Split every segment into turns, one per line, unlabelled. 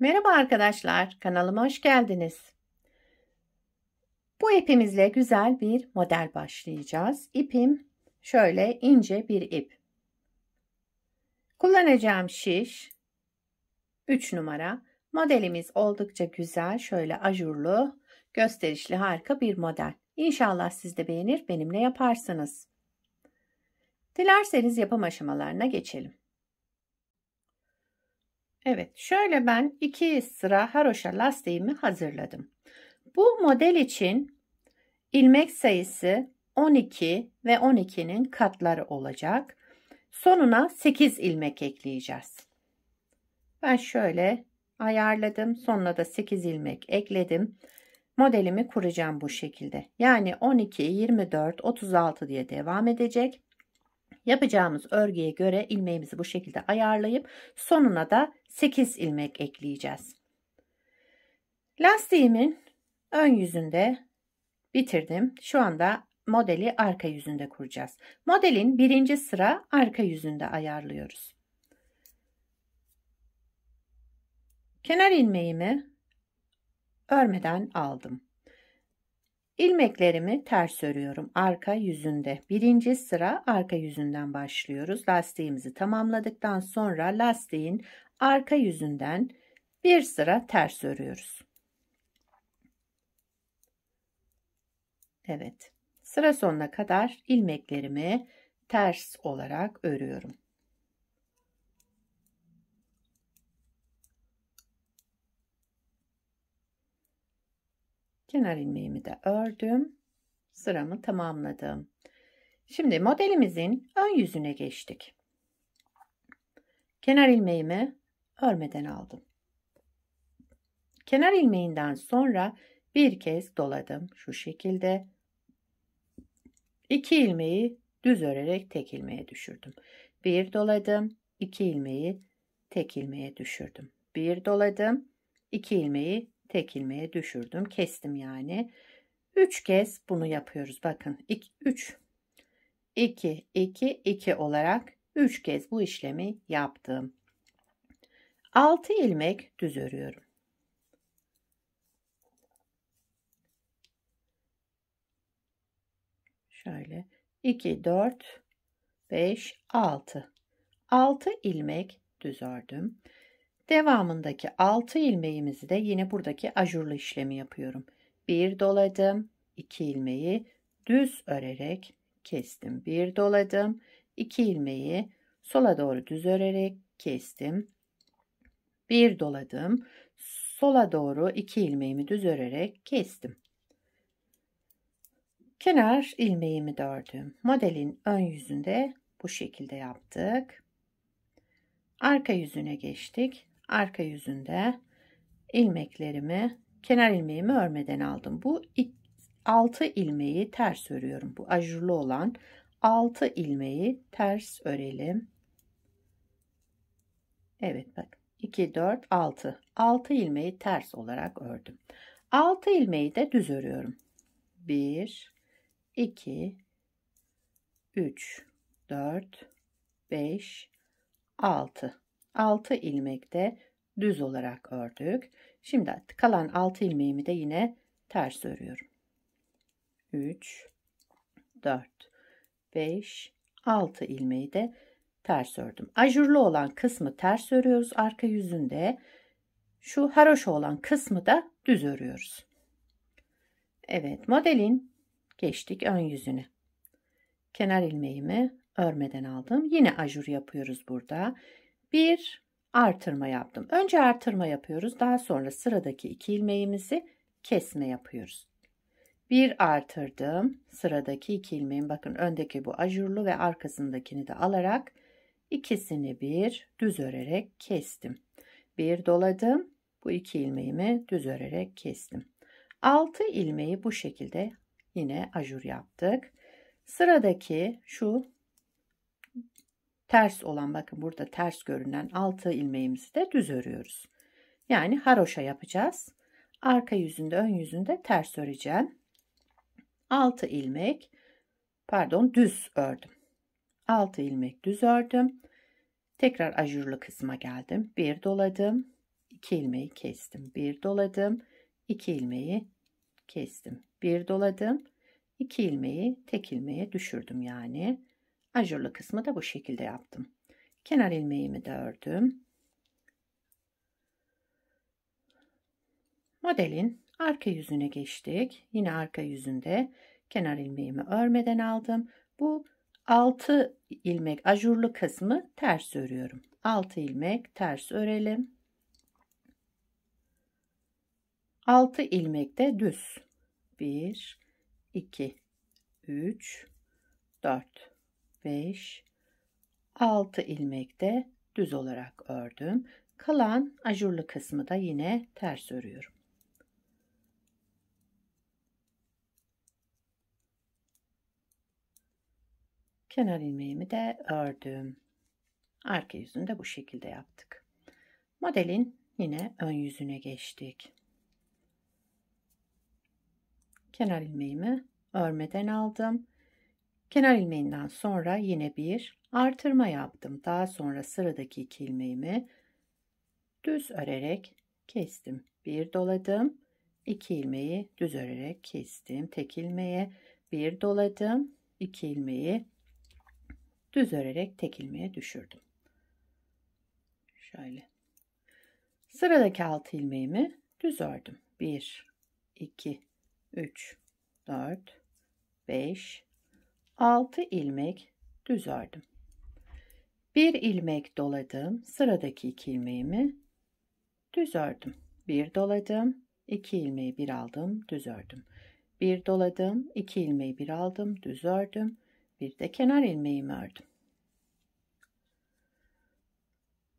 Merhaba arkadaşlar, kanalıma hoş geldiniz. Bu ipimizle güzel bir model başlayacağız. İpim şöyle ince bir ip. Kullanacağım şiş 3 numara. Modelimiz oldukça güzel, şöyle ajurlu, gösterişli, harika bir model. İnşallah siz de beğenir, benimle yaparsınız. Dilerseniz yapım aşamalarına geçelim. Evet, şöyle ben 2 sıra haroşa lastiğimi hazırladım. Bu model için ilmek sayısı 12 ve 12'nin katları olacak. Sonuna 8 ilmek ekleyeceğiz. Ben şöyle ayarladım. Sonuna da 8 ilmek ekledim. Modelimi kuracağım bu şekilde. Yani 12, 24, 36 diye devam edecek. Yapacağımız örgüye göre ilmeğimizi bu şekilde ayarlayıp sonuna da 8 ilmek ekleyeceğiz. Lastiğimin ön yüzünde bitirdim. Şu anda modeli arka yüzünde kuracağız. Modelin birinci sıra arka yüzünde ayarlıyoruz. Kenar ilmeğimi örmeden aldım. İlmeklerimi ters örüyorum arka yüzünde. Birinci sıra arka yüzünden başlıyoruz. Lastiğimizi tamamladıktan sonra lastiğin arka yüzünden bir sıra ters örüyoruz. Evet. Sıra sonuna kadar ilmeklerimi ters olarak örüyorum. Kenar ilmeğimi de ördüm. Sıramı tamamladım. Şimdi modelimizin ön yüzüne geçtik. Kenar ilmeğimi örmeden aldım. Kenar ilmeğinden sonra bir kez doladım. Şu şekilde 2 ilmeği düz örerek tek ilmeğe düşürdüm. Bir doladım, 2 ilmeği tek ilmeğe düşürdüm. Bir doladım, 2 ilmeği tek ilmeğe düşürdüm. Kestim yani. 3 kez bunu yapıyoruz. Bakın 3 2 2 2 olarak 3 kez bu işlemi yaptım. 6 ilmek düz örüyorum. Şöyle 2 4 5 6 6 ilmek düz ördüm. Devamındaki 6 ilmeğimizi de yine buradaki ajurlu işlemi yapıyorum. Bir doladım, 2 ilmeği düz örerek kestim. Bir doladım, 2 ilmeği sola doğru düz örerek kestim. Bir doladım, sola doğru 2 ilmeğimi düz örerek kestim. Kenar ilmeğimi de ördüm. Modelin ön yüzünde bu şekilde yaptık. Arka yüzüne geçtik. Arka yüzünde ilmeklerimi, kenar ilmeğimi örmeden aldım. Bu 6 ilmeği ters örüyorum. Bu ajurlu olan 6 ilmeği ters örelim. Evet bakın 2 4 6 6 ilmeği ters olarak ördüm. 6 ilmeği de düz örüyorum. 1 2 3 4 5 6 6 ilmek de düz olarak ördük. Şimdi kalan 6 ilmeğimi de yine ters örüyorum. 3 4 5 6 ilmeği de ters ördüm. Ajurlu olan kısmı ters örüyoruz arka yüzünde. Şu haroşa olan kısmı da düz örüyoruz. Evet, modelin geçtik ön yüzüne. Kenar ilmeğimi örmeden aldım. Yine ajur yapıyoruz burada. Bir artırma yaptım. Önce artırma yapıyoruz. Daha sonra sıradaki 2 ilmeğimizi kesme yapıyoruz. Bir artırdım. Sıradaki 2 ilmeğim, bakın öndeki bu ajurlu ve arkasındakini de alarak ikisini bir düz örerek kestim. Bir doladım. Bu 2 ilmeğimi düz örerek kestim. 6 ilmeği bu şekilde yine ajur yaptık. Sıradaki şu ters olan, bakın burada ters görünen 6 ilmeğimizi de düz örüyoruz. Yani haroşa yapacağız. Arka yüzünde, ön yüzünde ters öreceğim. 6 ilmek, pardon, düz ördüm. 6 ilmek düz ördüm. Tekrar ajurlu kısma geldim. Bir doladım. 2 ilmeği kestim. Bir doladım. 2 ilmeği kestim. Bir doladım. 2 ilmeği tek ilmeğe düşürdüm yani. Ajurlu kısmı da bu şekilde yaptım. Kenar ilmeğimi de ördüm. Modelin arka yüzüne geçtik. Yine arka yüzünde kenar ilmeğimi örmeden aldım. Bu 6 ilmek ajurlu kısmı ters örüyorum. 6 ilmek ters örelim. 6 ilmek de düz. 1 2 3 4 5 6 ilmek de düz olarak ördüm. Kalan ajurlu kısmı da yine ters örüyorum. Kenar ilmeğimi de ördüm. Arka yüzünü de bu şekilde yaptık. Modelin yine ön yüzüne geçtik. Kenar ilmeğimi örmeden aldım. Kenar ilmeğinden sonra yine bir artırma yaptım. Daha sonra sıradaki 2 ilmeğimi düz örerek kestim. Bir doladım. 2 ilmeği düz örerek kestim. Tek ilmeğe bir doladım. 2 ilmeği düz örerek tek ilmeğe düşürdüm. Şöyle. Sıradaki 6 ilmeğimi düz ördüm. 1 2 3 4 5 6 ilmek düz ördüm. Bir ilmek doladım. Sıradaki 2 ilmeğimi düz ördüm. Bir doladım. 2 ilmeği bir aldım, düz ördüm. Bir doladım. 2 ilmeği bir aldım, düz ördüm. Bir de kenar ilmeğimi ördüm.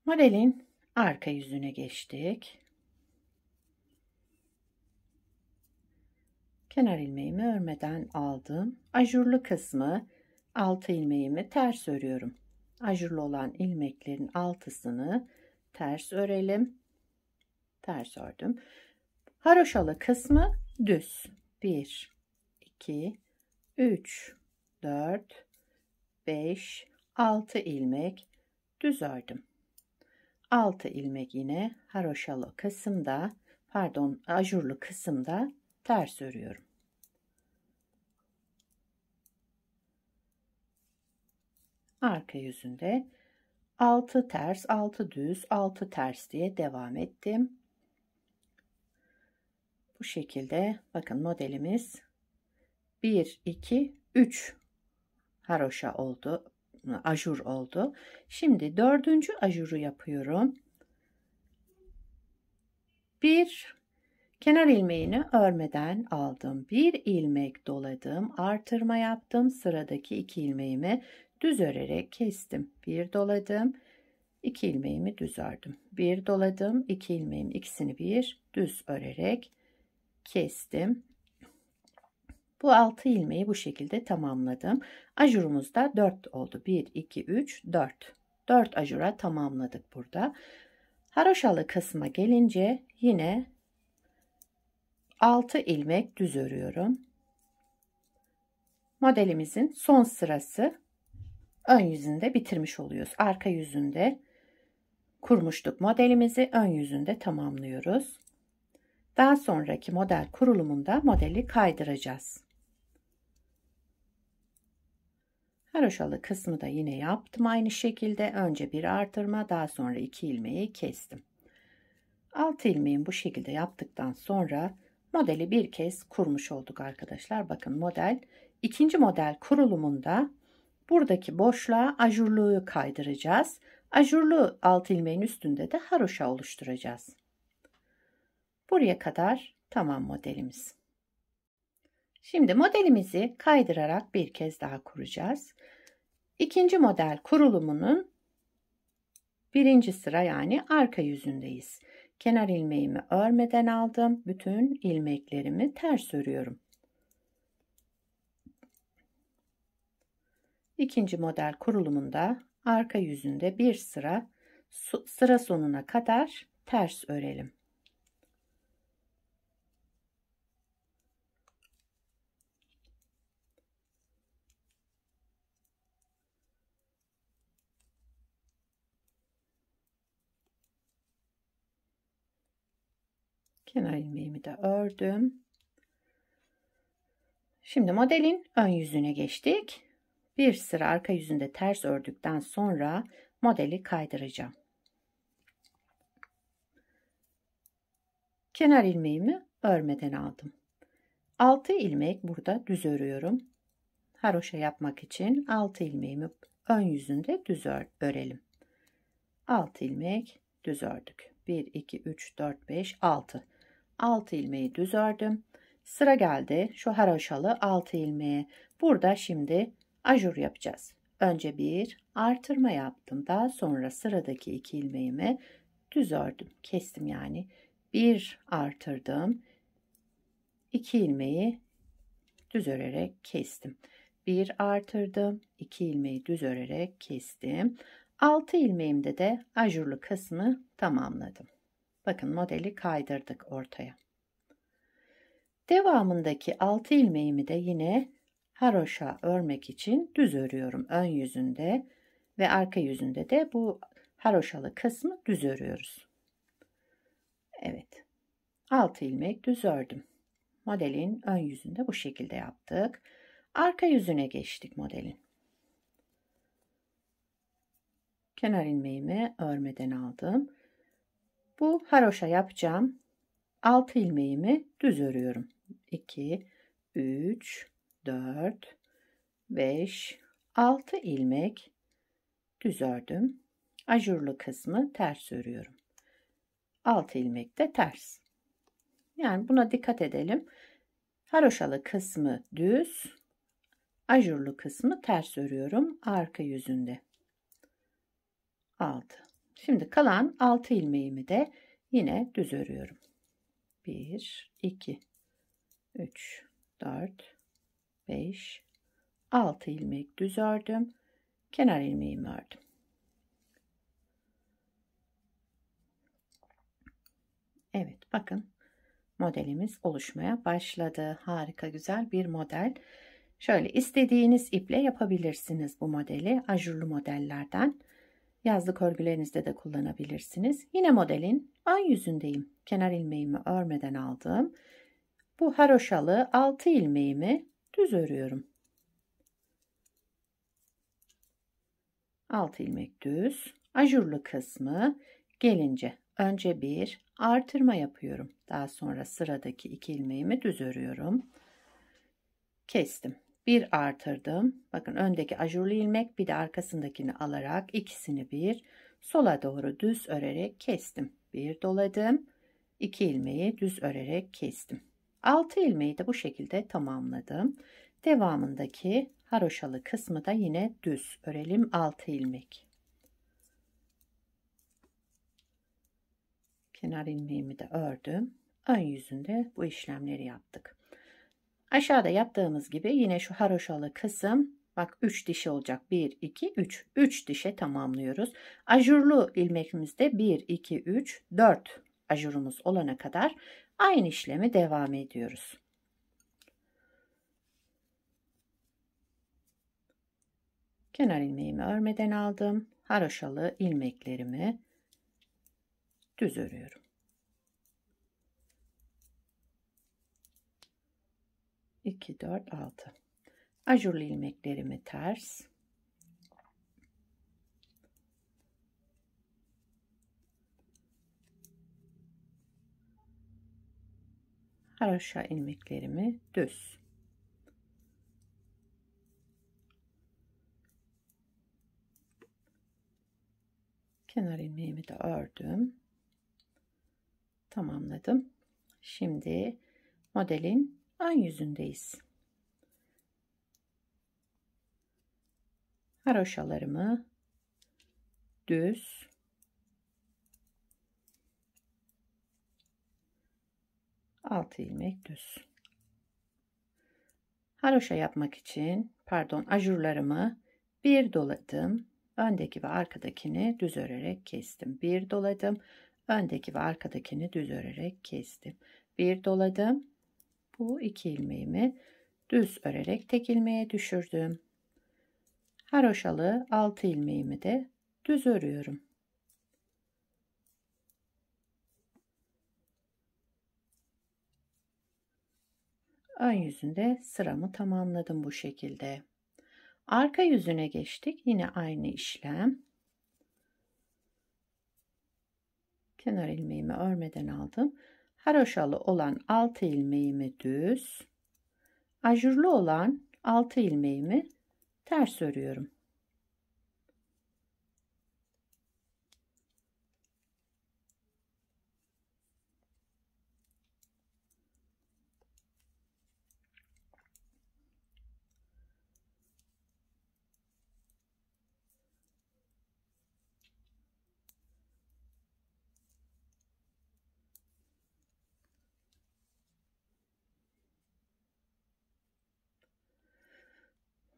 Modelin arka yüzüne geçtik. Kenar ilmeğimi örmeden aldım. Ajurlu kısmı 6 ilmeğimi ters örüyorum. Ajurlu olan ilmeklerin altısını ters örelim. Ters ördüm. Haroşalı kısmı düz. 1 2 3 4 5 6 ilmek düz ördüm. 6 ilmek yine haroşalı kısımda, pardon, ajurlu kısımda ters örüyorum. Arka yüzünde 6 ters, 6 düz, 6 ters diye devam ettim. Bu şekilde bakın modelimiz 1 2 3 haroşa oldu, ajur oldu. Şimdi dördüncü ajuru yapıyorum. Bir kenar ilmeğini örmeden aldım. Bir ilmek doladım, artırma yaptım. Sıradaki 2 ilmeğimi düz örerek kestim. Bir doladım, 2 ilmeğimi düz ördüm. Bir doladım, 2 ilmeğim ikisini bir düz örerek kestim. Bu 6 ilmeği bu şekilde tamamladım. Ajurumuz da 4 oldu. 1 2 3 4. 4 ajura tamamladık burada. Haroşalı kısma gelince yine 6 ilmek düz örüyorum. Modelimizin son sırası ön yüzünde bitirmiş oluyoruz. Arka yüzünde kurmuştuk modelimizi, ön yüzünde tamamlıyoruz. Daha sonraki model kurulumunda modeli kaydıracağız. Haroşalı kısmı da yine yaptım aynı şekilde. Önce bir artırma, daha sonra 2 ilmeği kestim. 6 ilmeğin bu şekilde yaptıktan sonra modeli bir kez kurmuş olduk arkadaşlar. Bakın model, ikinci model kurulumunda buradaki boşluğa ajurluğu kaydıracağız. Ajurlu 6 ilmeğin üstünde de haroşa oluşturacağız. Buraya kadar tamam modelimiz. Şimdi modelimizi kaydırarak bir kez daha kuracağız. İkinci model kurulumunun birinci sıra yani arka yüzündeyiz. Kenar ilmeğimi örmeden aldım. Bütün ilmeklerimi ters örüyorum. İkinci model kurulumunda arka yüzünde bir sıra sonuna kadar ters örelim. Kenar ilmeğimi de ördüm. Şimdi modelin ön yüzüne geçtik. Bir sıra arka yüzünde ters ördükten sonra modeli kaydıracağım. Kenar ilmeğimi örmeden aldım. 6 ilmek burada düz örüyorum. Haroşa yapmak için 6 ilmeğimi ön yüzünde düz örelim. 6 ilmek düz ördük. 1 2 3 4 5 6. 6 ilmeği düz ördüm. Sıra geldi şu haroşalı 6 ilmeğe. Burada şimdi ajur yapacağız. Önce bir artırma yaptım. Daha sonra sıradaki 2 ilmeğimi düz ördüm. Kestim yani. Bir artırdım. 2 ilmeği düz örerek kestim. Bir artırdım. 2 ilmeği düz örerek kestim. 6 ilmeğimde de ajurlu kısmı tamamladım. Bakın modeli kaydırdık ortaya. Devamındaki 6 ilmeğimi de yine haroşa örmek için düz örüyorum ön yüzünde ve arka yüzünde de bu haroşalı kısmı düz örüyoruz. Evet. 6 ilmek düz ördüm. Modelin ön yüzünde bu şekilde yaptık. Arka yüzüne geçtik modelin. Kenar ilmeğimi örmeden aldım. Bu haroşa yapacağım 6 ilmeğimi düz örüyorum. 2 3 4 5 6 ilmek düz ördüm. Ajurlu kısmı ters örüyorum. 6 ilmek de ters. Yani buna dikkat edelim. Haroşalı kısmı düz, ajurlu kısmı ters örüyorum arka yüzünde. 6. Şimdi kalan 6 ilmeğimi de yine düz örüyorum. 1 2 3 4 5 6 ilmek düz ördüm. Kenar ilmeğimi ördüm. Evet, bakın modelimiz oluşmaya başladı. Harika, güzel bir model. Şöyle istediğiniz iple yapabilirsiniz bu modeli. Ajurlu modellerden. Yazlık örgülerinizde de kullanabilirsiniz. Yine modelin ön yüzündeyim. Kenar ilmeğimi örmeden aldım. Bu haroşalı 6 ilmeğimi düz örüyorum. 6 ilmek düz. Ajurlu kısmı gelince önce bir artırma yapıyorum. Daha sonra sıradaki 2 ilmeğimi düz örüyorum. Kestim. Bir artırdım. Bakın öndeki ajurlu ilmek bir de arkasındakini alarak ikisini bir sola doğru düz örerek kestim. Bir doladım. 2 ilmeği düz örerek kestim. 6 ilmeği de bu şekilde tamamladım. Devamındaki haroşalı kısmı da yine düz örelim. 6 ilmek. Kenar ilmeğimi de ördüm. Ön yüzünde bu işlemleri yaptık. Aşağıda yaptığımız gibi yine şu haroşalı kısım, bak 3 dişi olacak. 1 2 3. 3 dişe tamamlıyoruz. Ajurlu ilmeğimizde 1 2 3 4 ajurumuz olana kadar aynı işlemi devam ediyoruz. Kenar ilmeğimi örmeden aldım. Haroşalı ilmeklerimi düz örüyorum. 2 4 6. Ajurlu ilmeklerimi ters. Haroşa ilmeklerimi düz. Kenar ilmeğimi de ördüm. Tamamladım. Şimdi modelin ön yüzündeyiz. Haroşalarımı düz, altı ilmek düz. Haroşa yapmak için ajurlarımı bir doladım. Öndeki ve arkadakini düz örerek kestim. Bir doladım. Öndeki ve arkadakini düz örerek kestim. Bir doladım. Bu 2 ilmeğimi düz örerek tek ilmeğe düşürdüm. Haroşalı 6 ilmeğimi de düz örüyorum. ön yüzünde sıramı tamamladım bu şekilde. Arka yüzüne geçtik. Yine aynı işlem. Kenar ilmeğimi örmeden aldım. Haroşalı olan 6 ilmeğimi düz, ajurlu olan 6 ilmeğimi ters örüyorum.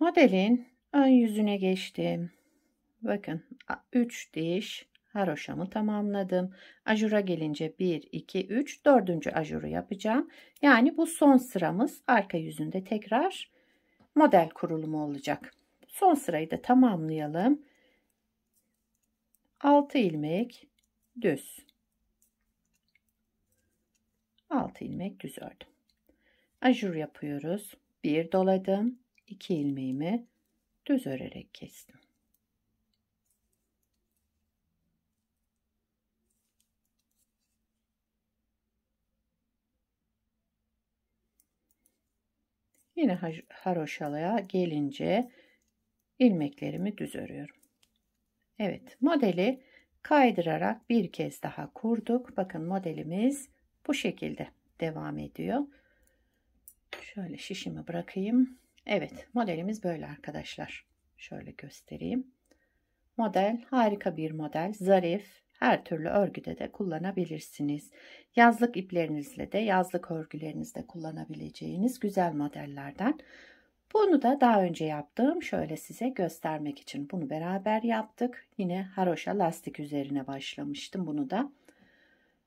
Modelin ön yüzüne geçtim. Bakın 3 diş haroşamı tamamladım. Ajura gelince 1, 2, 3, 4. ajuru yapacağım. Yani bu son sıramız, arka yüzünde tekrar model kurulumu olacak. Son sırayı da tamamlayalım. 6 ilmek düz. 6 ilmek düz ördüm. Ajur yapıyoruz. 1 doladım. 2 ilmeğimi düz örerek kestim. Yine haroşalaya gelince ilmeklerimi düz örüyorum. Evet, modeli kaydırarak bir kez daha kurduk. Bakın modelimiz bu şekilde devam ediyor. Şöyle şişimi bırakayım. Evet, modelimiz böyle arkadaşlar. Şöyle göstereyim. Model harika bir model. Zarif. Her türlü örgüde de kullanabilirsiniz. Yazlık iplerinizle de, yazlık örgülerinizde kullanabileceğiniz güzel modellerden. Bunu da daha önce yaptım. Şöyle size göstermek için bunu beraber yaptık. Yine haroşa lastik üzerine başlamıştım bunu da.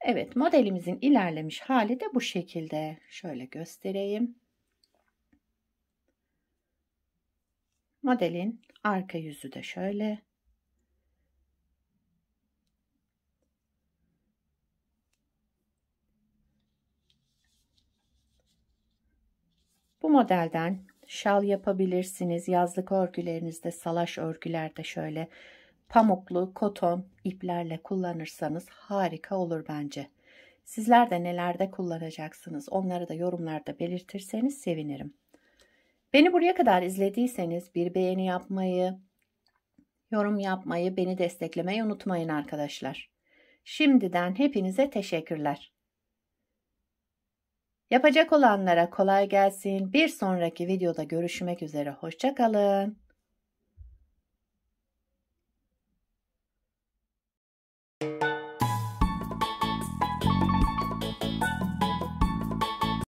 Evet, modelimizin ilerlemiş hali de bu şekilde. Şöyle göstereyim. Modelin arka yüzü de şöyle. Bu modelden şal yapabilirsiniz. Yazlık örgülerinizde, salaş örgülerde şöyle pamuklu, koton iplerle kullanırsanız harika olur bence. Sizler de nelerde kullanacaksınız? Onları da yorumlarda belirtirseniz sevinirim. Beni buraya kadar izlediyseniz bir beğeni yapmayı, yorum yapmayı, beni desteklemeyi unutmayın arkadaşlar. Şimdiden hepinize teşekkürler. Yapacak olanlara kolay gelsin. Bir sonraki videoda görüşmek üzere. Hoşça kalın.